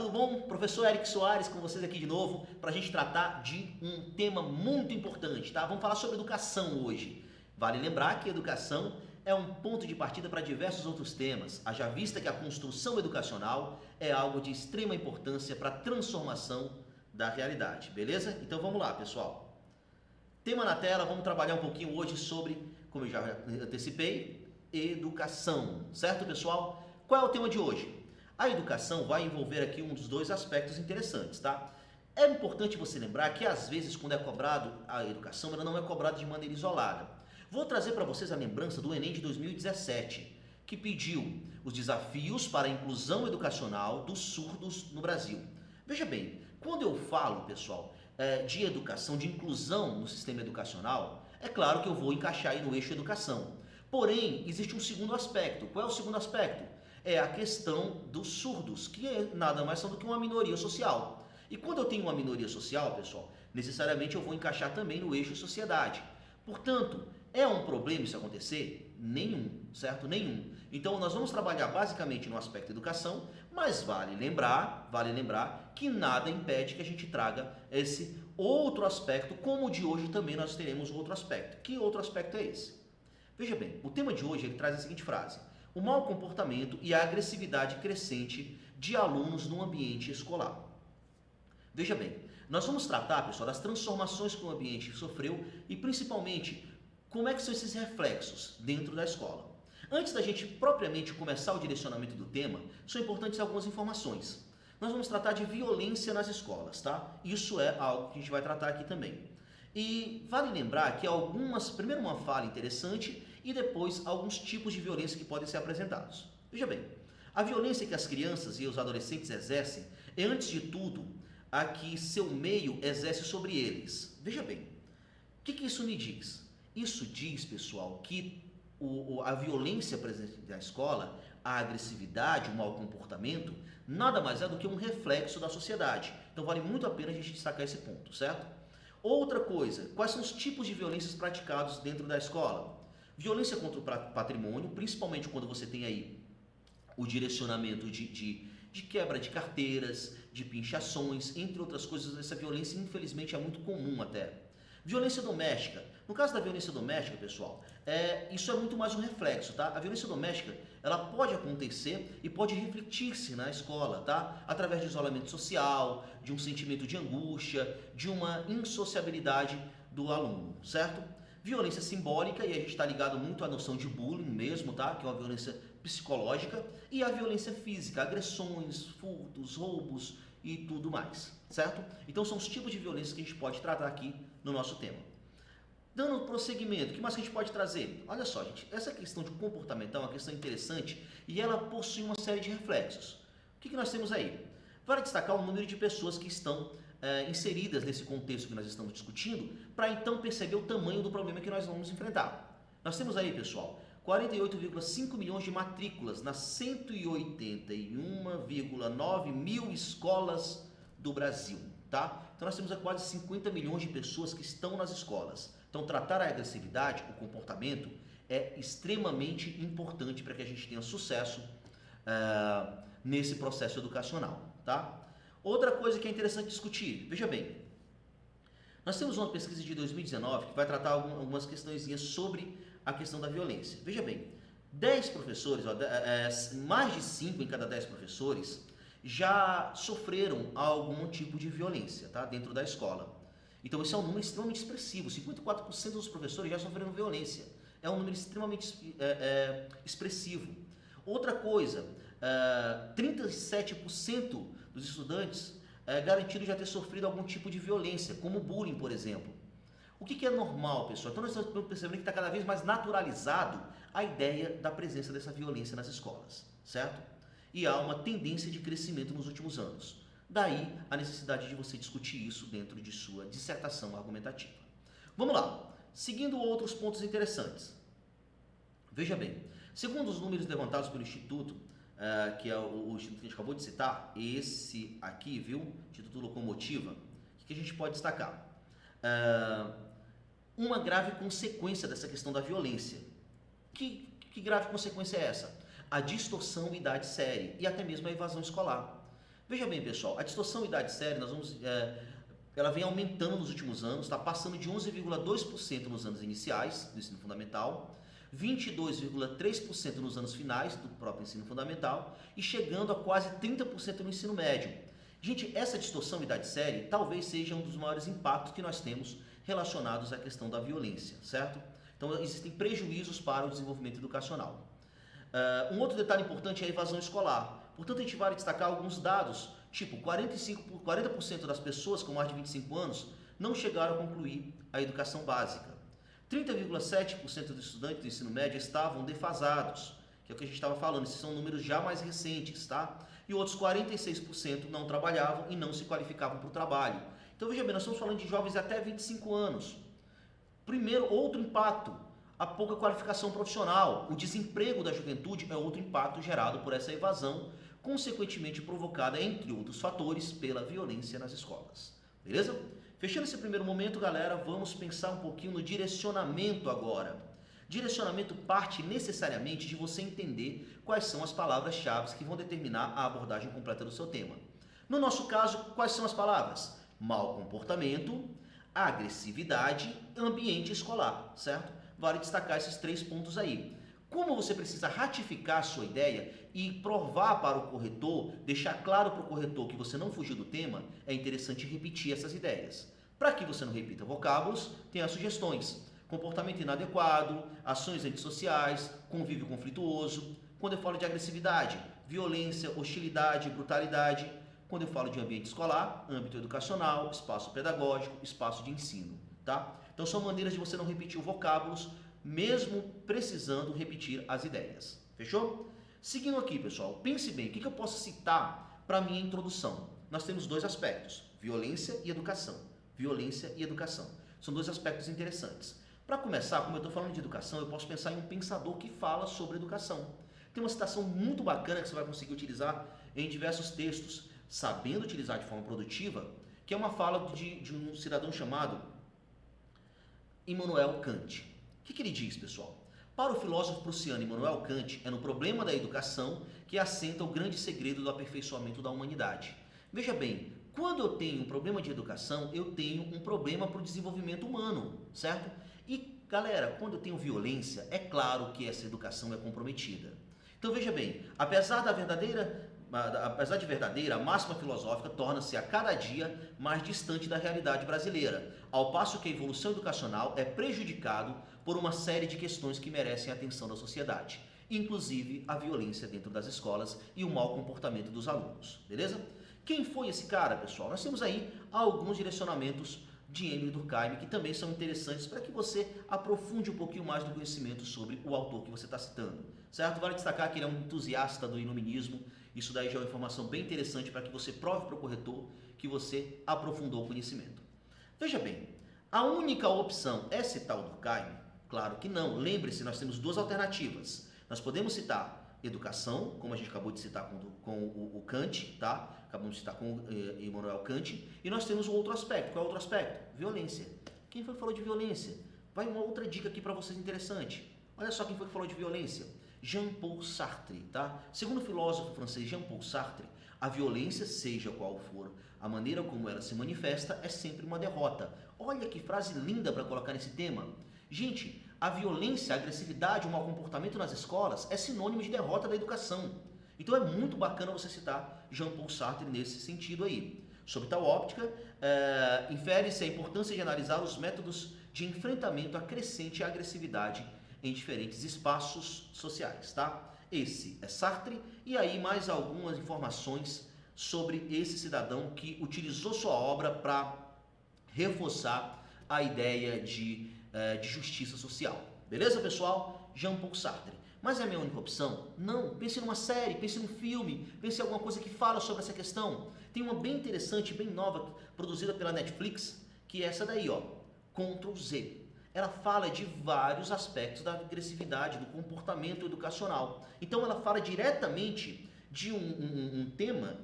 tudo bom? Professor Eric Soares com vocês aqui de novo para a gente tratar de um tema muito importante, tá? Vamos falar sobre educação hoje. Vale lembrar que educação é um ponto de partida para diversos outros temas, haja vista que a construção educacional é algo de extrema importância para a transformação da realidade, beleza? Então vamos lá, pessoal. Tema na tela, vamos trabalhar um pouquinho hoje sobre, como eu já antecipei, educação, certo, pessoal? Qual é o tema de hoje? A educação vai envolver aqui um dos dois aspectos interessantes, tá? É importante você lembrar que às vezes quando é cobrado a educação, ela não é cobrada de maneira isolada. Vou trazer para vocês a lembrança do Enem de 2017, que pediu os desafios para a inclusão educacional dos surdos no Brasil. Veja bem, quando eu falo, pessoal, de educação, de inclusão no sistema educacional, é claro que eu vou encaixar aí no eixo educação. Porém, existe um segundo aspecto. Qual é o segundo aspecto? É a questão dos surdos, que nada mais são do que uma minoria social. E quando eu tenho uma minoria social, pessoal, necessariamente eu vou encaixar também no eixo sociedade. Portanto, é um problema isso acontecer? Nenhum, certo? Nenhum. Então nós vamos trabalhar basicamente no aspecto educação, mas vale lembrar que nada impede que a gente traga esse outro aspecto, como o de hoje também nós teremos outro aspecto. Que outro aspecto é esse? Veja bem, o tema de hoje ele traz a seguinte frase: o mau comportamento e a agressividade crescente de alunos no ambiente escolar. Veja bem, nós vamos tratar, pessoal, das transformações que o ambiente sofreu e principalmente como é que são esses reflexos dentro da escola. Antes da gente propriamente começar o direcionamento do tema, são importantes algumas informações. Nós vamos tratar de violência nas escolas, tá? Isso é algo que a gente vai tratar aqui também. E vale lembrar que primeiro uma fala interessante e depois alguns tipos de violência que podem ser apresentados. Veja bem, a violência que as crianças e os adolescentes exercem é, antes de tudo, a que seu meio exerce sobre eles. Veja bem, o que isso me diz? Isso diz, pessoal, que a violência presente na escola, a agressividade, o mau comportamento, nada mais é do que um reflexo da sociedade. Então vale muito a pena a gente destacar esse ponto, certo? Outra coisa, quais são os tipos de violências praticados dentro da escola? Violência contra o patrimônio, principalmente quando você tem aí o direcionamento de quebra de carteiras, de pinchações, entre outras coisas. Essa violência, infelizmente, é muito comum até. Violência doméstica. No caso da violência doméstica, pessoal, isso é muito mais um reflexo, tá? A violência doméstica, ela pode acontecer e pode refletir-se na escola, tá? Através de isolamento social, de um sentimento de angústia, de uma insociabilidade do aluno, certo? Violência simbólica, e a gente está ligado muito à noção de bullying mesmo, tá? Que é uma violência psicológica, e a violência física, agressões, furtos, roubos e tudo mais, certo? Então são os tipos de violência que a gente pode tratar aqui no nosso tema. Dando prosseguimento, o que mais que a gente pode trazer? Olha só, gente, essa questão de comportamental é uma questão interessante e ela possui uma série de reflexos. O que nós temos aí? Vale destacar o número de pessoas que estão inseridas nesse contexto que nós estamos discutindo, para então perceber o tamanho do problema que nós vamos enfrentar. Nós temos aí, pessoal, 48,5 milhões de matrículas nas 181,9 mil escolas do Brasil, tá? Então nós temos quase 50 milhões de pessoas que estão nas escolas. Então tratar a agressividade, o comportamento, é extremamente importante para que a gente tenha sucesso nesse processo educacional, tá? Outra coisa que é interessante discutir, veja bem, nós temos uma pesquisa de 2019 que vai tratar algumas questõezinhas sobre a questão da violência. Veja bem, 10 professores, mais de 5 em cada 10 professores já sofreram algum tipo de violência, tá, dentro da escola. Então esse é um número extremamente expressivo, 54% dos professores já sofreram violência. É um número extremamente expressivo. Outra coisa, 37% dos estudantes garantiram já ter sofrido algum tipo de violência, como bullying, por exemplo. O que é normal, pessoal? Então nós estamos percebendo que está cada vez mais naturalizado a ideia da presença dessa violência nas escolas, certo? E há uma tendência de crescimento nos últimos anos. Daí a necessidade de você discutir isso dentro de sua dissertação argumentativa. Vamos lá, seguindo outros pontos interessantes. Veja bem, segundo os números levantados pelo Instituto, que é o Instituto que a gente acabou de citar, esse aqui, viu? Instituto Locomotiva, o que a gente pode destacar? Uma grave consequência dessa questão da violência. Que grave consequência é essa? A distorção idade série e até mesmo a evasão escolar. Veja bem, pessoal, a distorção idade-série, ela vem aumentando nos últimos anos, está passando de 11,2% nos anos iniciais do ensino fundamental, 22,3% nos anos finais do próprio ensino fundamental e chegando a quase 30% no ensino médio. Gente, essa distorção idade-série talvez seja um dos maiores impactos que nós temos relacionados à questão da violência, certo? Então, existem prejuízos para o desenvolvimento educacional. Um outro detalhe importante é a evasão escolar. Portanto, a gente vai destacar alguns dados, tipo 40% das pessoas com mais de 25 anos não chegaram a concluir a educação básica. 30,7% dos estudantes do ensino médio estavam defasados, que é o que a gente estava falando, esses são números já mais recentes, tá? E outros 46% não trabalhavam e não se qualificavam para o trabalho. Então, veja bem, nós estamos falando de jovens de até 25 anos. Primeiro, outro impacto, a pouca qualificação profissional. O desemprego da juventude é outro impacto gerado por essa evasão, consequentemente provocada, entre outros fatores, pela violência nas escolas. Beleza? Fechando esse primeiro momento, galera, vamos pensar um pouquinho no direcionamento agora. Direcionamento parte necessariamente de você entender quais são as palavras-chave que vão determinar a abordagem completa do seu tema. No nosso caso, quais são as palavras? Mau comportamento, agressividade, ambiente escolar, certo? Vale destacar esses 3 pontos aí. Como você precisa ratificar a sua ideia e provar para o corretor, deixar claro para o corretor que você não fugiu do tema, é interessante repetir essas ideias. Para que você não repita vocábulos, tem as sugestões. Comportamento inadequado, ações antissociais, convívio conflituoso. Quando eu falo de agressividade, violência, hostilidade, brutalidade. Quando eu falo de ambiente escolar, âmbito educacional, espaço pedagógico, espaço de ensino, tá? Então são maneiras de você não repetir os vocábulos, mesmo precisando repetir as ideias. Fechou? Seguindo aqui, pessoal, pense bem, o que eu posso citar para a minha introdução? Nós temos 2 aspectos, violência e educação. Violência e educação. São 2 aspectos interessantes. Para começar, como eu estou falando de educação, eu posso pensar em um pensador que fala sobre educação. Tem uma citação muito bacana que você vai conseguir utilizar em diversos textos, sabendo utilizar de forma produtiva, que é uma fala de um cidadão chamado Immanuel Kant. O que ele diz, pessoal? Para o filósofo prussiano Immanuel Kant, é no problema da educação que assenta o grande segredo do aperfeiçoamento da humanidade. Veja bem, quando eu tenho um problema de educação, eu tenho um problema para o desenvolvimento humano, certo? E, galera, quando eu tenho violência, é claro que essa educação é comprometida. Então, veja bem, apesar de verdadeira, a máxima filosófica torna-se a cada dia mais distante da realidade brasileira, ao passo que a evolução educacional é prejudicado por uma série de questões que merecem a atenção da sociedade, inclusive a violência dentro das escolas e o mau comportamento dos alunos, beleza? Quem foi esse cara, pessoal? Nós temos aí alguns direcionamentos de Emile Durkheim que também são interessantes para que você aprofunde um pouquinho mais do conhecimento sobre o autor que você está citando, certo? Vale destacar que ele é um entusiasta do iluminismo. Isso daí já é uma informação bem interessante para que você prove para o corretor que você aprofundou o conhecimento. Veja bem, a única opção é citar o Durkheim? Claro que não. Lembre-se, nós temos 2 alternativas. Nós podemos citar educação, como a gente acabou de citar com o Kant, tá? Acabamos de citar com o Immanuel Kant. E nós temos um outro aspecto. Qual é o outro aspecto? Violência. Quem foi que falou de violência? Vai uma outra dica aqui para vocês interessante. Olha só quem foi que falou de violência. Jean-Paul Sartre, tá? Segundo o filósofo francês Jean-Paul Sartre, a violência, seja qual for a maneira como ela se manifesta, é sempre uma derrota. Olha que frase linda para colocar nesse tema. Gente, a violência, a agressividade, o mau comportamento nas escolas é sinônimo de derrota da educação. Então é muito bacana você citar Jean-Paul Sartre nesse sentido aí. Sob tal óptica, infere-se a importância de analisar os métodos de enfrentamento à crescente agressividade em diferentes espaços sociais, tá? Esse é Sartre, e aí mais algumas informações sobre esse cidadão que utilizou sua obra para reforçar a ideia de justiça social. Beleza, pessoal? Jean-Paul Sartre. Mas é a minha única opção? Não. Pense numa série, pense num filme, pense em alguma coisa que fala sobre essa questão. Tem uma bem interessante, bem nova, produzida pela Netflix, que é essa daí, ó, Ctrl Z. Ela fala de vários aspectos da agressividade, do comportamento educacional. Então ela fala diretamente de um tema,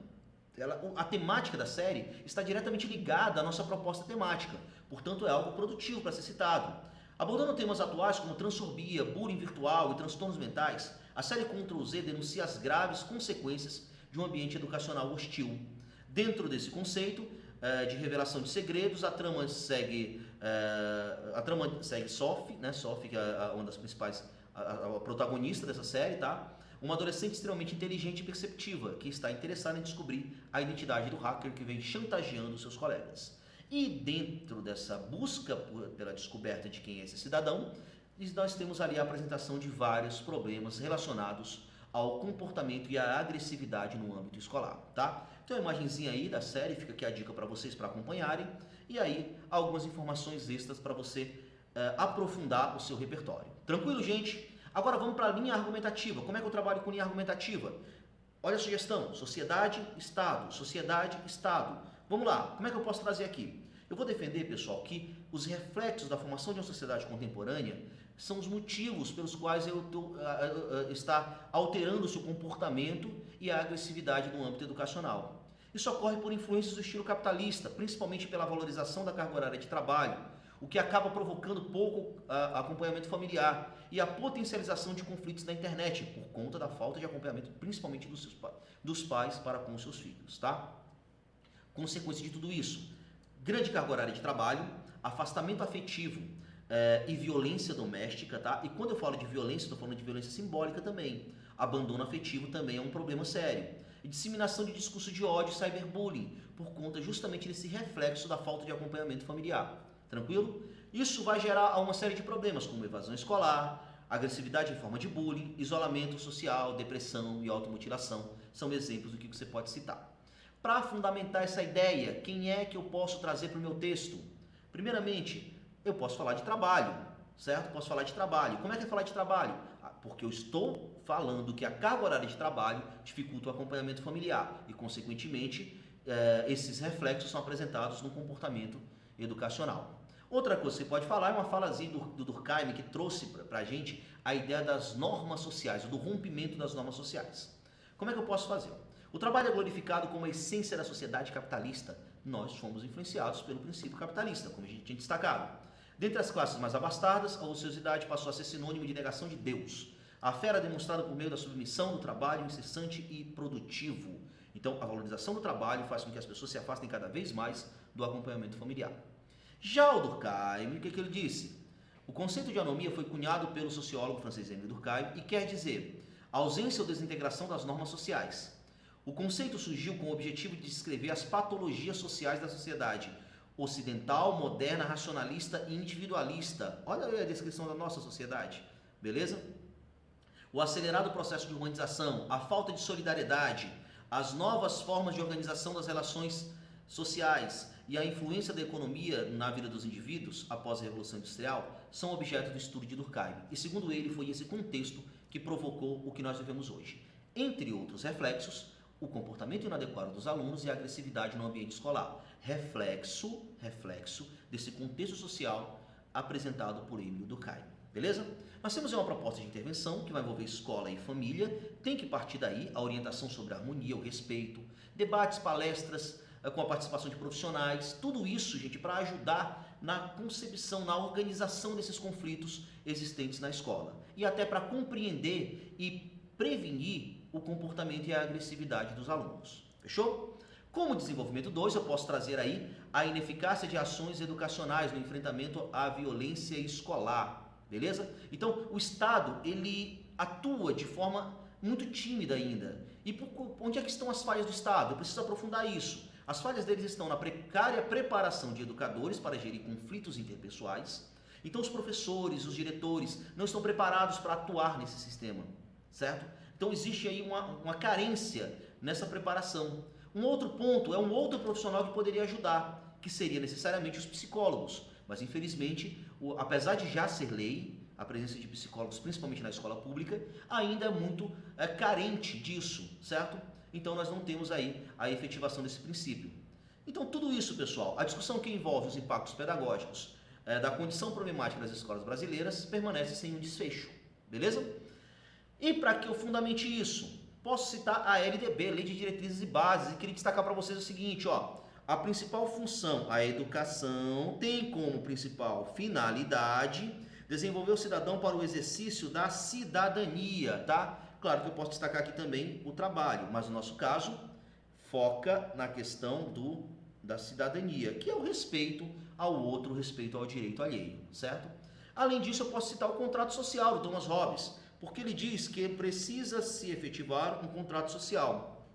a temática da série está diretamente ligada à nossa proposta temática, portanto é algo produtivo para ser citado. Abordando temas atuais como transfobia, bullying virtual e transtornos mentais, a série Ctrl Z denuncia as graves consequências de um ambiente educacional hostil. Dentro desse conceito de revelação de segredos, a trama segue Sophie, né? Sophie, que é uma das principais, a protagonista dessa série, tá? Uma adolescente extremamente inteligente e perceptiva, que está interessada em descobrir a identidade do hacker que vem chantageando seus colegas. E dentro dessa busca pela descoberta de quem é esse cidadão, nós temos ali a apresentação de vários problemas relacionados ao comportamento e à agressividade no âmbito escolar, tá? Então a imagenzinha aí da série, fica aqui a dica para vocês para acompanharem, e aí algumas informações extras para você aprofundar o seu repertório. Tranquilo, gente? Agora vamos para a linha argumentativa. Como é que eu trabalho com linha argumentativa? Olha a sugestão: sociedade, Estado, sociedade, Estado. Vamos lá, como é que eu posso trazer aqui? Eu vou defender, pessoal, que os reflexos da formação de uma sociedade contemporânea são os motivos pelos quais está alterando o seu comportamento e a agressividade no âmbito educacional. Isso ocorre por influências do estilo capitalista, principalmente pela valorização da carga horária de trabalho, o que acaba provocando pouco acompanhamento familiar e a potencialização de conflitos na internet, por conta da falta de acompanhamento, principalmente dos pais para com os seus filhos, tá? Consequência de tudo isso: grande carga horária de trabalho, afastamento afetivo e violência doméstica, tá? E quando eu falo de violência, estou falando de violência simbólica também. Abandono afetivo também é um problema sério. E disseminação de discurso de ódio e cyberbullying, por conta justamente desse reflexo da falta de acompanhamento familiar. Tranquilo? Isso vai gerar uma série de problemas, como evasão escolar, agressividade em forma de bullying, isolamento social, depressão e automutilação. São exemplos do que você pode citar. Para fundamentar essa ideia, quem é que eu posso trazer para o meu texto? Primeiramente, eu posso falar de trabalho, certo? Posso falar de trabalho. Como é que é falar de trabalho? Porque eu estou falando que a carga horária de trabalho dificulta o acompanhamento familiar e, consequentemente, esses reflexos são apresentados no comportamento educacional. Outra coisa que você pode falar é uma falazinha do Durkheim, que trouxe para a gente a ideia das normas sociais, ou do rompimento das normas sociais. Como é que eu posso fazer? O trabalho é glorificado como a essência da sociedade capitalista. Nós fomos influenciados pelo princípio capitalista, como a gente tinha destacado. Dentre as classes mais abastadas, a ociosidade passou a ser sinônimo de negação de Deus. A fé era demonstrada por meio da submissão do trabalho incessante e produtivo. Então, a valorização do trabalho faz com que as pessoas se afastem cada vez mais do acompanhamento familiar. Já o Durkheim, o que ele disse? O conceito de anomia foi cunhado pelo sociólogo francês Émile Durkheim e quer dizer ausência ou desintegração das normas sociais. O conceito surgiu com o objetivo de descrever as patologias sociais da sociedade ocidental, moderna, racionalista e individualista. Olha aí a descrição da nossa sociedade, beleza? O acelerado processo de humanização, a falta de solidariedade, as novas formas de organização das relações sociais e a influência da economia na vida dos indivíduos após a Revolução Industrial são objeto do estudo de Durkheim. E segundo ele, foi esse contexto que provocou o que nós vivemos hoje. Entre outros reflexos, o comportamento inadequado dos alunos e a agressividade no ambiente escolar. Reflexo desse contexto social apresentado por Émile Durkheim. Beleza? Nós temos uma proposta de intervenção que vai envolver escola e família. Tem que partir daí a orientação sobre a harmonia, o respeito, debates, palestras com a participação de profissionais. Tudo isso, gente, para ajudar na concepção, na organização desses conflitos existentes na escola. E até para compreender e prevenir o comportamento e a agressividade dos alunos. Fechou? Como desenvolvimento 2, eu posso trazer aí a ineficácia de ações educacionais no enfrentamento à violência escolar. Beleza? Então, o Estado, ele atua de forma muito tímida ainda. E onde é que estão as falhas do Estado? Eu preciso aprofundar isso. As falhas deles estão na precária preparação de educadores para gerir conflitos interpessoais. Então, os professores, os diretores não estão preparados para atuar nesse sistema, certo? Então, existe aí uma carência nessa preparação. Um outro ponto é um outro profissional que poderia ajudar, que seria necessariamente os psicólogos. Mas, infelizmente, apesar de já ser lei, a presença de psicólogos, principalmente na escola pública, ainda é muito carente disso, certo? Então, nós não temos aí a efetivação desse princípio. Então, tudo isso, pessoal, a discussão que envolve os impactos pedagógicos da condição problemática das escolas brasileiras permanece sem um desfecho, beleza? E para que eu fundamente isso, posso citar a LDB, Lei de Diretrizes e Bases, e queria destacar para vocês o seguinte, ó. A principal função, a educação, tem como principal finalidade desenvolver o cidadão para o exercício da cidadania, tá? Claro que eu posso destacar aqui também o trabalho, mas no nosso caso, foca na questão da cidadania, que é o respeito ao outro, o respeito ao direito alheio, certo? Além disso, eu posso citar o contrato social do Thomas Hobbes, porque ele diz que precisa se efetivar um contrato social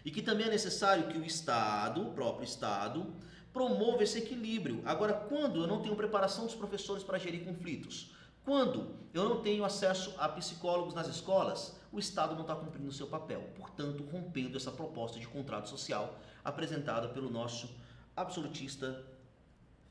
e que também é necessário que o Estado, o próprio Estado, promova esse equilíbrio. Agora, quando eu não tenho preparação dos professores para gerir conflitos, quando eu não tenho acesso a psicólogos nas escolas, o Estado não está cumprindo o seu papel, portanto, rompendo essa proposta de contrato social apresentada pelo nosso absolutista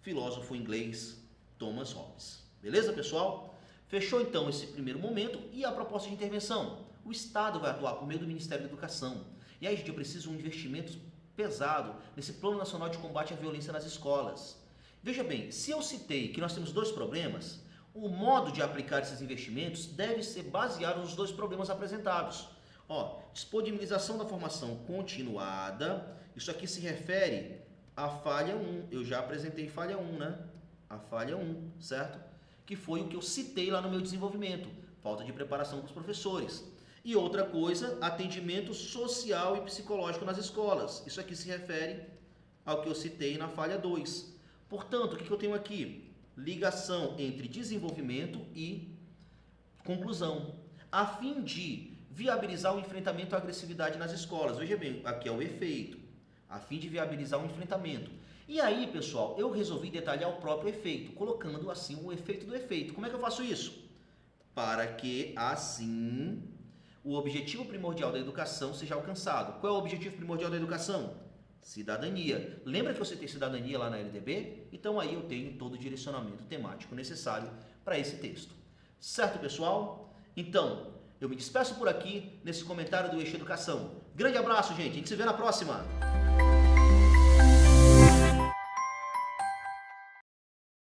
filósofo inglês Thomas Hobbes. Beleza, pessoal? Fechou então esse primeiro momento e a proposta de intervenção. O Estado vai atuar por meio do Ministério da Educação. E aí, gente, eu preciso de um investimento pesado nesse Plano Nacional de Combate à Violência nas Escolas. Veja bem, se eu citei que nós temos dois problemas, o modo de aplicar esses investimentos deve ser baseado nos dois problemas apresentados. Disponibilização da formação continuada, isso aqui se refere à falha 1. Eu já apresentei falha 1, né? A falha 1, certo? Que foi o que eu citei lá no meu desenvolvimento, falta de preparação com os professores. E outra coisa, atendimento social e psicológico nas escolas. Isso aqui se refere ao que eu citei na falha 2. Portanto, o que eu tenho aqui? Ligação entre desenvolvimento e conclusão, a fim de viabilizar o enfrentamento à agressividade nas escolas. Veja bem, aqui é o efeito, a fim de viabilizar o enfrentamento. E aí, pessoal, eu resolvi detalhar o próprio efeito, colocando assim o efeito do efeito. Como é que eu faço isso? Para que, assim, o objetivo primordial da educação seja alcançado. Qual é o objetivo primordial da educação? Cidadania. Lembra que eu citei cidadania lá na LDB? Então aí eu tenho todo o direcionamento temático necessário para esse texto. Certo, pessoal? Então, eu me despeço por aqui nesse comentário do Eixo Educação. Grande abraço, gente. A gente se vê na próxima.